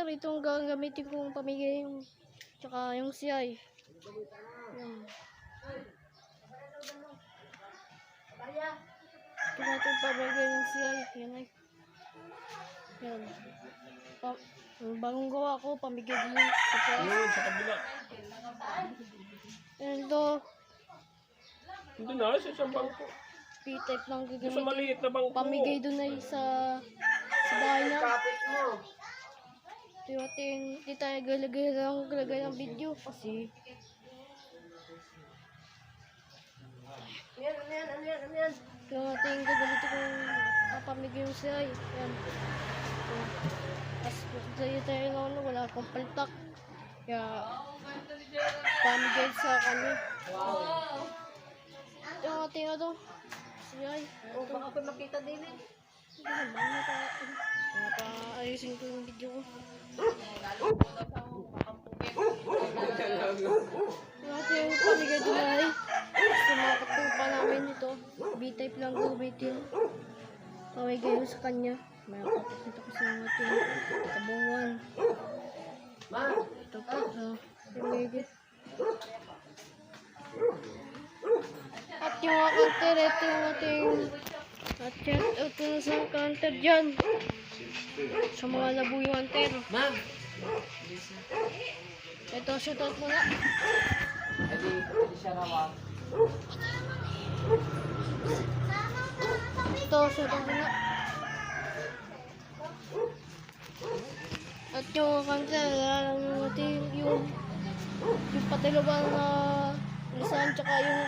counter, itong gagamitin kong pamigay yung tsaka yung CI. Yan. Ito natin pamigay ng CI. Yan ay. Yan. Bagong gawa ko, pamigay din yung Yun, sa kabila. yan ito. Hindi na, sa isang bangko. P-type lang Sa gagamitin. maliit na bangko. Pamigay doon ay sa bahay na. Ito yung ating, di tayo galagay ng video kasi ito yung ating gagamitin kong pamigay yung siya. Yan. As tayo lang wala akong paltak. Kaya pamigay sa kanya. Ito yung ating ano. Siya. O baka pa makita din eh. Hindi naman. Ayusin ko yung video ko. Natin yung pamigay doon ay gusto mga katupa namin ito. B-type lang gamitin. Pamigay ko sa kanya. May kapakita ko sa mga ating kabungan. Ito po. Pamigay. At yung mga counter, ito yung ating at check out na sa counter dyan. Sa mga labuyo counter. Ma'am! Ito, shoutout muna. Hindi siya rawa. Ito, shoutout muna. At yung counter, lang natin yung patilabang na lisan, tsaka yung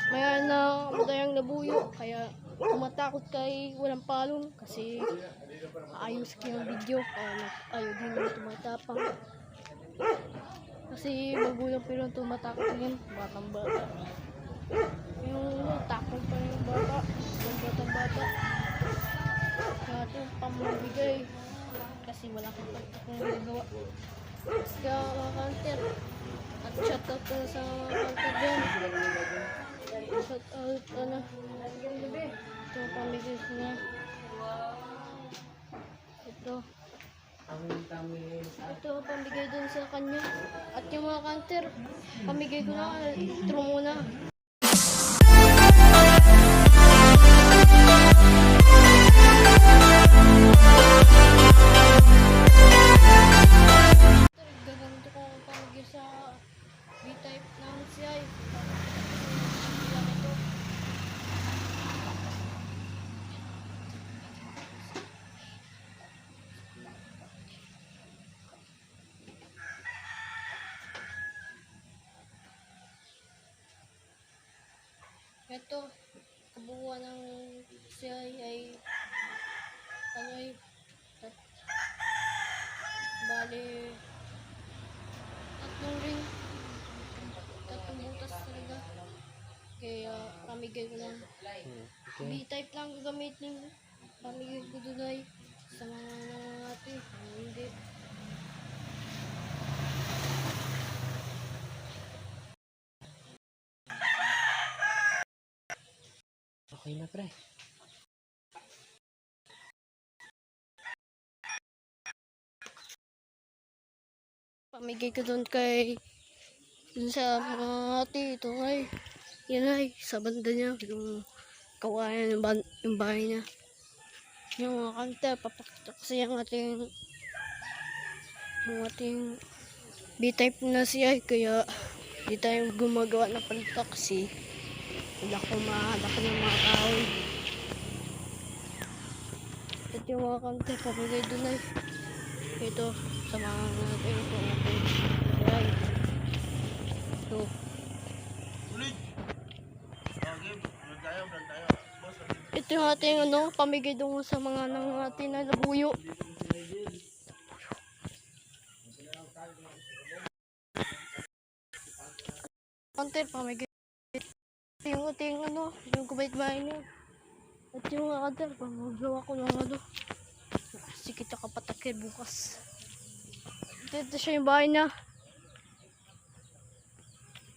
may na madayang labuyo. Kaya tumatakot kay walang palong kasi ayos ko yung video. Ayaw din yung tumatapang. Kasi magulang pero tumatakot din. Batang bata. Yung takot pa yung bata. Yung batang bata. Kaya ito pamabigay. Kasi wala kang nagawa. Kaya mga counter. At shoutout na sa counter din. Shoutout ano. Ito pamigay ko na. Ito. Ito pamigay dun sa kanya. At yung mga counter, pamigay ko na. Ito muna. Gaganto ko pamigay sa B-type ng CI. Ito. Ito, kabuuan ng CI ay ano ay bali tatlong butas talaga. Kaya pamigay ko lang. B-type lang gagamitin. Pamigay ko doon ay sa mga natin. Hindi. Okay na pre. Pamigay ko doon dun sa mga ate. Ito ay yan ay sa banda niya yung kawayan yung bahay niya. Yung mga kanta papakita kasi yung ating B-type na siya kaya di tayo gumagawa ng palita kasi wala ko ng mga kahoy. At yung mga kanta pamigay doon ay ito sa mga natin ay ito. Ito yung ating pamigay doon sa mga nang ating na labuyo. Counter pamigay yung ating yung kubait-bahay niya. At yung counter pamagawa ko ng kasi kita kapatakir bukas. Ito siya yung bahay niya.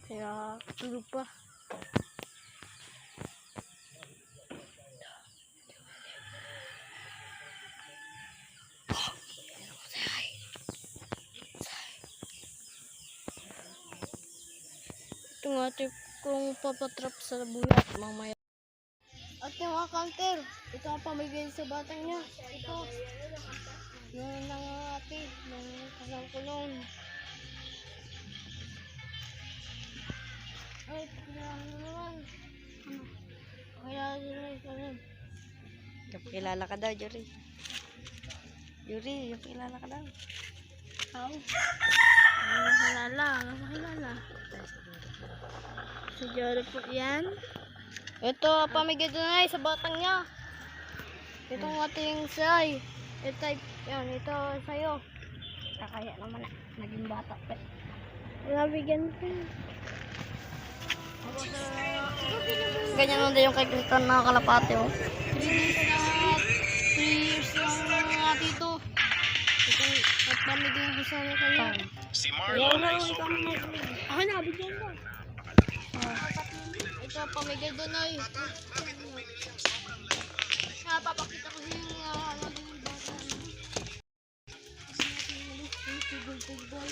Kaya tulog pa. Ito nga tip kung papatrap sa buhat mamaya. At yung mga counter, ito ang pamigay sa batang niya. Ito. Yung nangangati, yung kasangkulong. Ay, kailangan naman. Kailangan naman. Yung kilala ka daw, Yuri. Yuri, yung kilala ka daw. How? Nakakilala. Si Jory po yan. Ito, pamigay doon ay sa batang niya. Itong ating say. Ito, yan, ito sa'yo. Kakaya naman, naging bata pa. Nabigyan ko. Ganyan nun din yung kay Clinton na kalapate, oh. 3 years lang nga dito. Ito, at pamigay ko sa kanya. Si Marlon ay sobrang Ako na, bigyan ko. Ito, pamigay doon ay. Papakita ko yung ano yung bata. Si Golden Boy.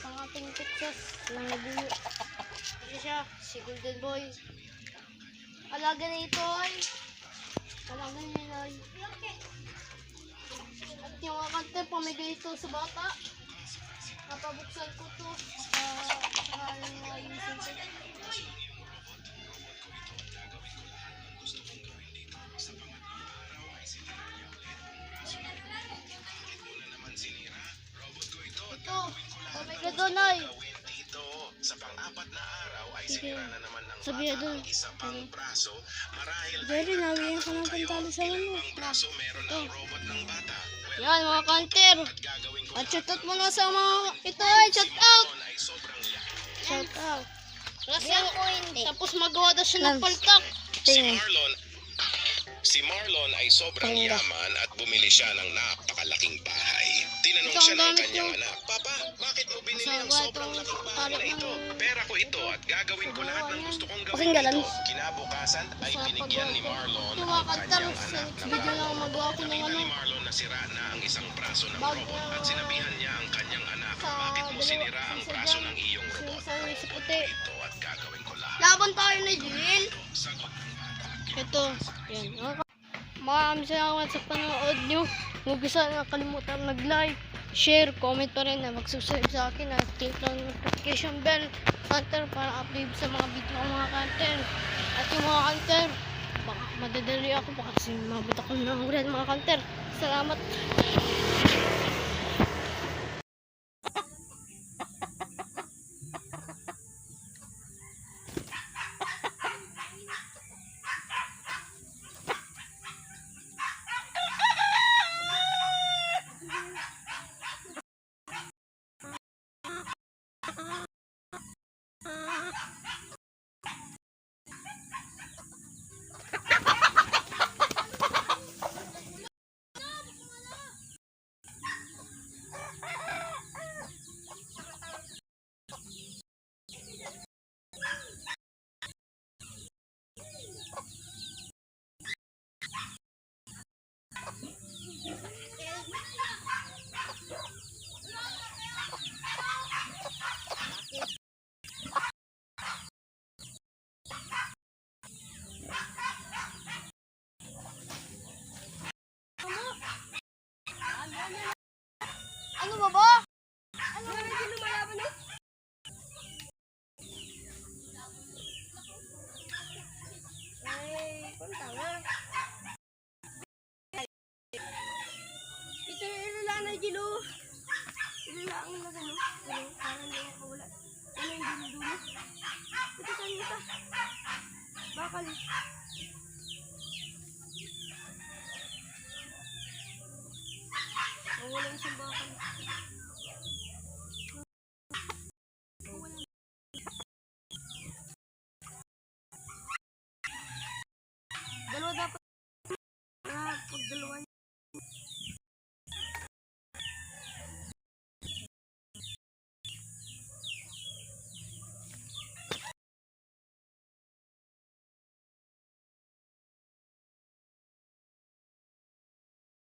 Ang ating Texas ng nabuyo. Ito siya, si Golden Boy. Alaga na ito ay. Alaga niya ay. At yung akante, pamigay ito sa bata. Napabuksan ko ito. Sa ayusin ko. Ito, pamigay doon ay. dito. Sa pang-apat na araw ay Sige. sinira na naman ng Sabihan bata doon. ang isa pang braso. Marahil Jerry, nawiyan ka ng kayo, pantalo sa ilang ulo. pang braso meron ang robot ng bata. Yan mga kanter. Gagawin ko At shoutout mo na sa mga ito ay shoutout. noon ay sobrang Shoutout. Kasi ako hindi. Tapos magawa daw siya ng paltak. Si Marlon ay sobrang yaman at bumili siya ng napakalaking bahay. Tinanong Ito ang siya ng gamit kanyang ko. anak, Papa, bakit mo binili Sa ang gawa sobrang itong laking bahay talak na ito? ng- Pera ko ito at gagawin ko lahat ng gusto kong gawin Pakinggan. dito. Kinabukasan ay Sa binigyan ni paggawa ko. Marlon Ito ang mga kanter. kanyang Sa anak next ng video lang magawa ko ng Nakita ano. ni Marlon na sira na ang isang braso ng Bag, robot at sinabihan niya ang kanyang anak, Sa bakit mo sinira ang sa braso dyan. ng iyong robot? Sa puti. Ito at gagawin ko lahat. Laban tayo na Jill. Sagot ng bata. Ito. Yan. Maraming salamat sa panonood nyo. Huwag sana kalimutan mag-like, share, comment pa rin na mag-subscribe sa akin at click ang notification bell kanter para update sa mga video ng mga kanter. At yung mga kanter, baka madadali ako baka kasi mabot ako ng ulan mga kanter. Salamat. Ano ba ba? Ano ba hindi lumalaban eh? Ay, punta nga. Ito yung ilala na Jilo. Ilala ang ilala mo. Parang hindi ako wala. Ano yung dulo-dulo? Ito saan ito? Bakal. Wala isang bakal.